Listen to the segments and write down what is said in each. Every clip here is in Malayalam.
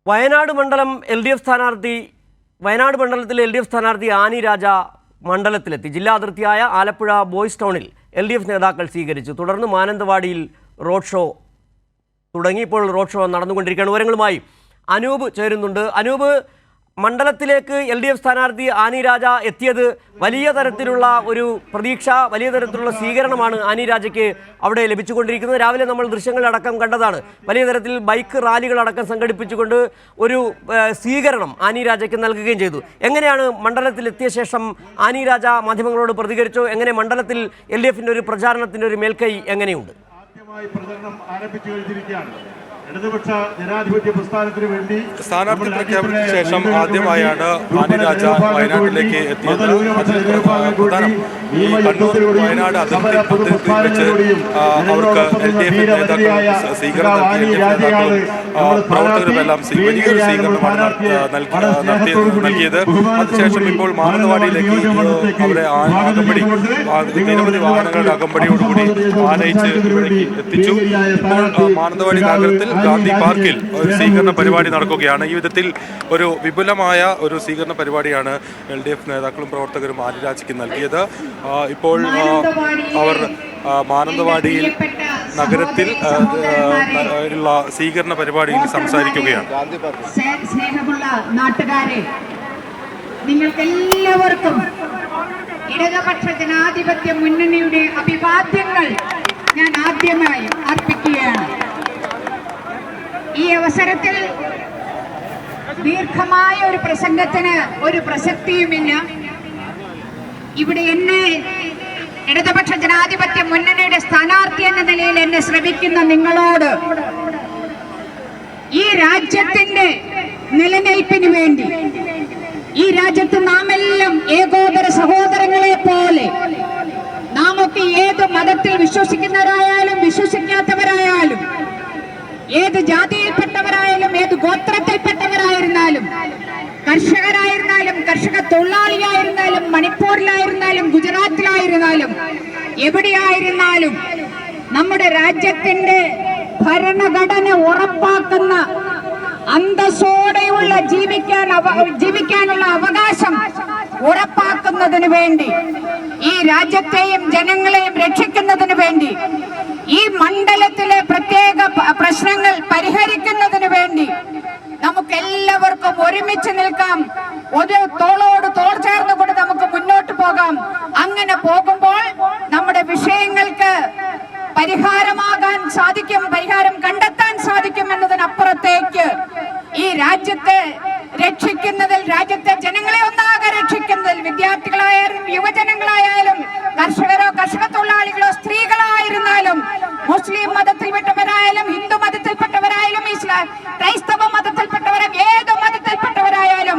വയനാട് മണ്ഡലം വയനാട് മണ്ഡലത്തിലെ LDF സ്ഥാനാർത്ഥി ആനി രാജ മണ്ഡലത്തിലെത്തി. ജില്ലാ അതിർത്തിയായ ആലപ്പുഴ ബോയ്സ് ടൗണിൽ LDF നേതാക്കൾ സ്വീകരിച്ചു. തുടർന്ന് മാനന്തവാടിയിൽ റോഡ് ഷോ തുടങ്ങി. ഇപ്പോൾ റോഡ് ഷോ നടന്നുകൊണ്ടിരിക്കുകയാണ്. വിവരങ്ങളുമായി അനൂപ് ചേരുന്നുണ്ട്. അനൂപ്, മണ്ഡലത്തിലേക്ക് LDF സ്ഥാനാർത്ഥി ആനി രാജ എത്തിയത് വലിയ തരത്തിലുള്ള ഒരു പ്രതീക്ഷ, വലിയ തരത്തിലുള്ള സ്വീകരണമാണ് ആനി രാജയ്ക്ക് അവിടെ ലഭിച്ചുകൊണ്ടിരിക്കുന്നത്. രാവിലെ നമ്മൾ ദൃശ്യങ്ങളടക്കം കണ്ടതാണ്. വലിയ തരത്തിൽ ബൈക്ക് റാലികളടക്കം സംഘടിപ്പിച്ചുകൊണ്ട് ഒരു സ്വീകരണം ആനി രാജയ്ക്ക് നൽകുകയും ചെയ്തു. എങ്ങനെയാണ് മണ്ഡലത്തിലെത്തിയ ശേഷം ആനി രാജ മാധ്യമങ്ങളോട് പ്രതികരിച്ചു? എങ്ങനെ മണ്ഡലത്തിൽ LDFിൻ്റെ ഒരു പ്രചാരണത്തിൻ്റെ ഒരു മേൽക്കൈ എങ്ങനെയുണ്ട്? പ്രചരണം ആരംഭിച്ചു കഴിഞ്ഞിരിക്കുകയാണ്. ഇടതുപക്ഷ ജനാധിപത്യ പ്രസ്ഥാനത്തിന് വേണ്ടി സ്ഥാനാർത്ഥി പ്രഖ്യാപനത്തിന് ശേഷം ആദ്യമായാണ് ആനി രാജ വയനാട്ടിലേക്ക് എത്തിയത്. പ്രധാനം ഈ കണ്ണൂർ വയനാട് അതിർത്തി വെച്ച് അവർക്ക് LDF നേതാക്കൾ സ്വീകരണം പ്രവർത്തകരുമെല്ലാം വലിയൊരു സ്വീകരണമാണ് നൽകിയത്. അതിനുശേഷം ഇപ്പോൾ മാനന്തവാടിയിലേക്ക് അവരെ അകമ്പടി നിരവധി വാഹനങ്ങളുടെ അകമ്പടിയോടുകൂടി ആനയിച്ച് ഇവിടേക്ക് എത്തിച്ചു. ഇപ്പോൾ മാനന്തവാടി നഗരത്തിൽ ഗാന്ധി പാർക്കിൽ ഒരു സ്വീകരണ പരിപാടി നടക്കുകയാണ്. ഈ വിധത്തിൽ ഒരു വിപുലമായ ഒരു സ്വീകരണ പരിപാടിയാണ് LDF നേതാക്കളും പ്രവർത്തകരും ആനി രാജയ്ക്ക് നൽകിയത്. ഇപ്പോൾ അവർ മാനന്തവാടിയിൽ നഗരത്തിൽ ഉള്ള സ്വീകരണ പരിപാടിയിൽ സംസാരിക്കുകയാണ്. സ്നേഹമുള്ള നാട്ടുകാരെ, നിങ്ങൾക്കെല്ലാവർക്കും ഇടതുപക്ഷ ജനാധിപത്യ മുന്നണിയുടെ അഭിവാദ്യങ്ങൾ ഞാൻ ആദ്യമായി അർപ്പിക്കുകയാണ്. ഈ അവസരത്തിൽ ദീർഘമായ ഒരു പ്രസംഗത്തിന് ഒരു പ്രസക്തിയുമില്ല. ഇവിടെ എന്നെ ഇടതുപക്ഷ ജനാധിപത്യ മുന്നണിയുടെ സ്ഥാനാർത്ഥി എന്ന നിലയിൽ എന്നെ ശ്രമിക്കുന്ന നിങ്ങളോട് ഈ രാജ്യത്തിന്റെ നിലനിൽപ്പിന് വേണ്ടി, ഈ രാജ്യത്ത് നാമെല്ലാം ഏകോദര സഹോദരങ്ങളെ പോലെ, നാമൊക്കെ ഏത് മതത്തിൽ വിശ്വസിക്കുന്നവരായാലും വിശ്വസിക്കാത്തവരായാലും, ഏത് ജാതിയിൽപ്പെട്ടവരായാലും ഏത് ഗോത്രത്തിൽപ്പെട്ടവരായിരുന്നാലും, കർഷകരായിരുന്നാലും കർഷക തൊഴിലാളിയായിരുന്നാലും മണിപ്പൂരിലായിരുന്നാലും ഗുജറാത്തിലായിരുന്നാലും എവിടെയായിരുന്നാലും നമ്മുടെ രാജ്യത്തിന്റെ ഭരണഘടന ഉറപ്പാക്കുന്ന അന്തസ്സോടെയുള്ള ജീവിക്കാനുള്ള അവകാശം ഉറപ്പാക്കുന്നതിന് വേണ്ടി, ഈ രാജ്യത്തെയും ജനങ്ങളെയും രക്ഷിക്കുന്നതിന് വേണ്ടി, ഈ മണ്ഡലത്തിലെ പ്രത്യേക പ്രശ്നങ്ങൾ പരിഹരിക്കുന്നതിന് വേണ്ടി നമുക്ക് എല്ലാവർക്കും ഒരുമിച്ച് നിൽക്കാം. ഒരു തോളോട് തോൾ ചേർന്നുകൊണ്ട് നമുക്ക് മുന്നോട്ട് പോകാം. അങ്ങനെ പോകുമ്പോൾ നമ്മുടെ വിഷയങ്ങൾക്ക് പരിഹാരമാകാൻ സാധിക്കും, പരിഹാരം കണ്ടെത്താൻ സാധിക്കും എന്നതിനപ്പുറത്തേക്ക് ഈ രാജ്യത്തെ രക്ഷിക്കുന്നതിൽ, രാജ്യത്തെ ജനങ്ങളെ ഒന്നാകെ രക്ഷിക്കുന്നതിൽ, വിദ്യാർത്ഥികളായാലും യുവജനങ്ങളായാലും കർഷകരോ കർഷക തൊഴിലാളികളോ സ്ത്രീകളായിരുന്നാലും മുസ്ലിം മതത്തിൽപ്പെട്ടവരായാലും ഹിന്ദു മതത്തിൽപ്പെട്ടവരായാലും ക്രൈസ്തവ മതത്തിൽപ്പെട്ടവരും ഏത് മതത്തിൽപ്പെട്ടവരായാലും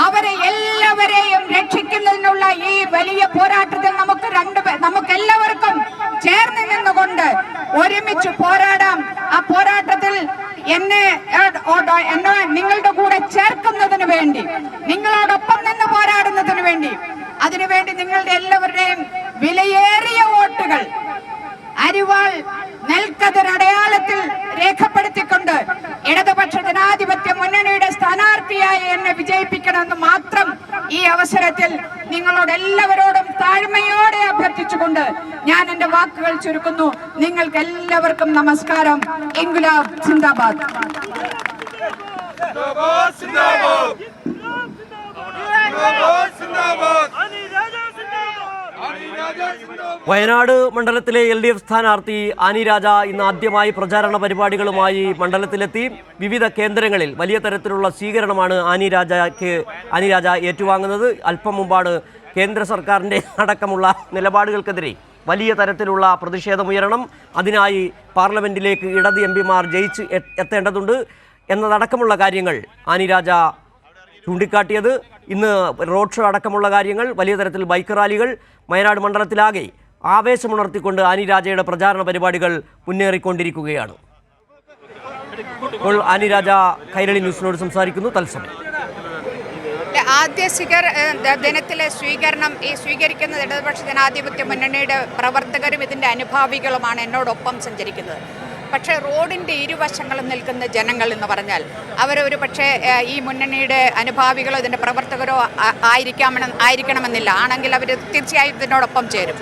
അവരെ എല്ലാവരെയും രക്ഷിക്കുന്നതിനുള്ള ഈ വലിയ പോരാട്ടത്തിൽ നമുക്കെല്ലാവർക്കും ചേർന്ന് നിന്നുകൊണ്ട് ഒരുമിച്ച് പോരാടാം. ആ പോരാട്ടത്തിൽ എന്നെ നിങ്ങളുടെ കൂടെ ചേർക്കുന്നതിന് വേണ്ടി, നിങ്ങളോടൊപ്പം നിന്ന് പോരാടുന്നതിന് വേണ്ടി, അതിനുവേണ്ടി നിങ്ങളുടെ എല്ലാവരുടെയും വിലയേറിയ വോട്ടുകൾ അരിവാൾ നെൽക്കതിർ അടയാളത്തിൽ രേഖപ്പെടുത്തിക്കൊണ്ട് ഇടതുപക്ഷ ജനാധിപത്യ മുന്നണിയുടെ സ്ഥാനാർത്ഥിയായി എന്നെ വിജയിപ്പിക്കണമെന്ന് മാത്രം ഈ അവസരത്തിൽ നിങ്ങളോട് എല്ലാവരോടും താഴ്മയോടെ അഭ്യർത്ഥിച്ചുകൊണ്ട് ഞാൻ എന്റെ വാക്കുകൾ ചുരുക്കുന്നു. നിങ്ങൾക്ക് എല്ലാവർക്കും നമസ്കാരം. ഇൻക്ലാബ് സിന്ദാബാദ്. വയനാട് മണ്ഡലത്തിലെ LDF സ്ഥാനാർത്ഥി ആനി രാജ ഇന്ന് ആദ്യമായി പ്രചാരണ പരിപാടികളുമായി മണ്ഡലത്തിലെത്തി. വിവിധ കേന്ദ്രങ്ങളിൽ വലിയ തരത്തിലുള്ള സ്വീകരണമാണ് ആനി രാജ ഏറ്റുവാങ്ങുന്നത്. അല്പം മുമ്പാണ് കേന്ദ്ര സർക്കാരിൻ്റെ അടക്കമുള്ള നിലപാടുകൾക്കെതിരെ വലിയ തരത്തിലുള്ള പ്രതിഷേധമുയരണം, അതിനായി പാർലമെന്റിലേക്ക് ഇടത് MP-മാർ ജയിച്ച് എത്തേണ്ടതുണ്ട് എന്നതടക്കമുള്ള കാര്യങ്ങൾ ആനി രാജ ചൂണ്ടിക്കാട്ടിയത്. ഇന്ന് റോഡ് ഷോ അടക്കമുള്ള കാര്യങ്ങൾ, വലിയ തരത്തിൽ ബൈക്ക് റാലികൾ, വയനാട് മണ്ഡലത്തിലാകെ ആവേശമുണർത്തിക്കൊണ്ട് ആനി രാജയുടെ പ്രചാരണ പരിപാടികൾ മുന്നേറിക്കൊണ്ടിരിക്കുകയാണ്. ഇപ്പോൾ ആനി രാജ കൈരളി ന്യൂസിനോട് സംസാരിക്കുന്നു തത്സമയം. ആദ്യ ദിനത്തിലെ സ്വീകരണം സ്വീകരിക്കുന്നത് ഇടതുപക്ഷ ജനാധിപത്യ മുന്നണിയുടെ പ്രവർത്തകരും ഇതിൻ്റെ അനുഭാവികളുമാണ് എന്നോടൊപ്പം സഞ്ചരിക്കുന്നത്. പക്ഷേ റോഡിൻ്റെ ഇരുവശങ്ങളും നിൽക്കുന്ന ജനങ്ങൾ എന്ന് പറഞ്ഞാൽ അവരൊരു പക്ഷേ ഈ മുന്നണിയുടെ അനുഭാവികളോ ഇതിൻ്റെ പ്രവർത്തകരോ ആയിരിക്കണമെന്നില്ല. ആണെങ്കിൽ അവർ തീർച്ചയായും ഇതിനോടൊപ്പം ചേരും.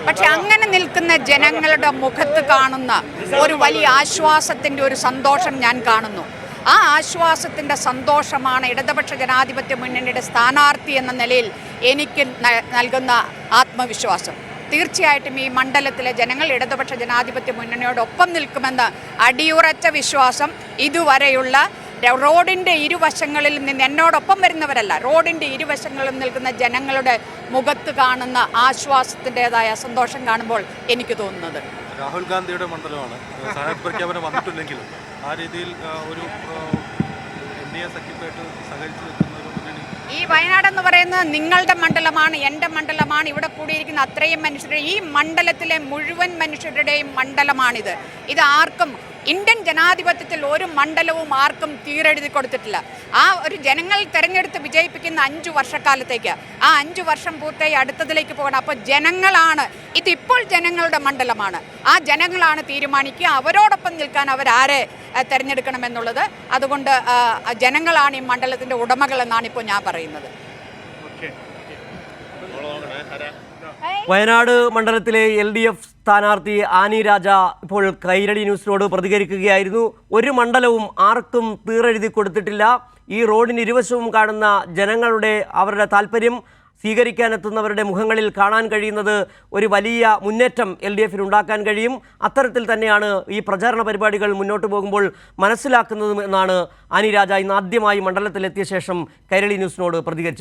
പക്ഷെ അങ്ങനെ നിൽക്കുന്ന ജനങ്ങളുടെ മുഖത്ത് കാണുന്ന ഒരു വലിയ ആശ്വാസത്തിൻ്റെ ഒരു സന്തോഷം ഞാൻ കാണുന്നു. ആ ആശ്വാസത്തിൻ്റെ സന്തോഷമാണ് ഇടതുപക്ഷ ജനാധിപത്യ മുന്നണിയുടെ സ്ഥാനാർത്ഥി എന്ന നിലയിൽ എനിക്ക് നൽകുന്ന ആത്മവിശ്വാസം. തീർച്ചയായിട്ടും ഈ മണ്ഡലത്തിലെ ജനങ്ങൾ ഇടതുപക്ഷ ജനാധിപത്യ മുന്നണിയോടൊപ്പം നിൽക്കുമെന്ന അടിയുറച്ച വിശ്വാസം ഇതുവരെയുള്ള റോഡിൻ്റെ ഇരുവശങ്ങളിൽ നിന്ന് എന്നോടൊപ്പം വരുന്നവരല്ല, റോഡിൻ്റെ ഇരുവശങ്ങളിൽ നിൽക്കുന്ന ജനങ്ങളുടെ മുഖത്ത് കാണുന്ന ആശ്വാസത്തിൻ്റെതായ സന്തോഷം കാണുമ്പോൾ എനിക്ക് തോന്നുന്നത്. രാഹുൽ ഗാന്ധിയുടെ മണ്ഡലമാണ്. സ്ഥാനാർത്ഥി പ്രഖ്യാപനം വന്നിട്ടില്ലെങ്കിലും ആ രീതിയിൽ ഒരു NDA സഖ്യമായിട്ട് സഹകരിച്ചു നിൽക്കുന്ന ഒരു മുന്നണി. ഈ വയനാടെന്ന് പറയുന്നത് നിങ്ങളുടെ മണ്ഡലമാണ്, എൻ്റെ മണ്ഡലമാണ്. ഇവിടെ കൂടിയിരിക്കുന്ന അത്രയും മനുഷ്യരുടെ, ഈ മണ്ഡലത്തിലെ മുഴുവൻ മനുഷ്യരുടെയും മണ്ഡലമാണിത്. ഇത് ആർക്കും ഇന്ത്യൻ ജനാധിപത്യത്തിൽ ഒരു മണ്ഡലവും ആർക്കും തീരെഴുതി കൊടുത്തിട്ടില്ല. ആ ഒരു ജനങ്ങൾ തെരഞ്ഞെടുത്ത് വിജയിപ്പിക്കുന്ന 5 വർഷക്കാലത്തേക്ക്, ആ 5 വർഷം പൂർത്തിയായി അടുത്തതിലേക്ക് പോകണം. അപ്പോൾ ജനങ്ങളാണ്, ഇതിപ്പോൾ ജനങ്ങളുടെ മണ്ഡലമാണ്. ആ ജനങ്ങളാണ് തീരുമാനിക്കുക അവരോടൊപ്പം നിൽക്കാൻ അവരാരെ തിരഞ്ഞെടുക്കണമെന്നുള്ളത്. അതുകൊണ്ട് ജനങ്ങളാണ് ഈ മണ്ഡലത്തിൻ്റെ ഉടമകൾ എന്നാണ് ഇപ്പോൾ ഞാൻ പറയുന്നത്. വയനാട് മണ്ഡലത്തിലെ LDF സ്ഥാനാർത്ഥി ആനി രാജ ഇപ്പോൾ കൈരളി ന്യൂസിനോട് പ്രതികരിക്കുകയായിരുന്നു. ഒരു മണ്ഡലവും ആർക്കും തീരെഴുതി കൊടുത്തിട്ടില്ല. ഈ റോഡിന് ഇരുവശവും കാണുന്ന ജനങ്ങളുടെ അവരുടെ താല്പര്യം സ്വീകരിക്കാനെത്തുന്നവരുടെ മുഖങ്ങളിൽ കാണാൻ കഴിയുന്നത് ഒരു വലിയ മുന്നേറ്റം LDFന് ഉണ്ടാക്കാൻ കഴിയും. അത്തരത്തിൽ തന്നെയാണ് ഈ പ്രചാരണ പരിപാടികൾ മുന്നോട്ട് പോകുമ്പോൾ മനസ്സിലാക്കുന്നതും എന്നാണ് ആനി രാജ ഇന്ന് ആദ്യമായി മണ്ഡലത്തിലെത്തിയ ശേഷം കൈരളി ന്യൂസിനോട് പ്രതികരിച്ചത്.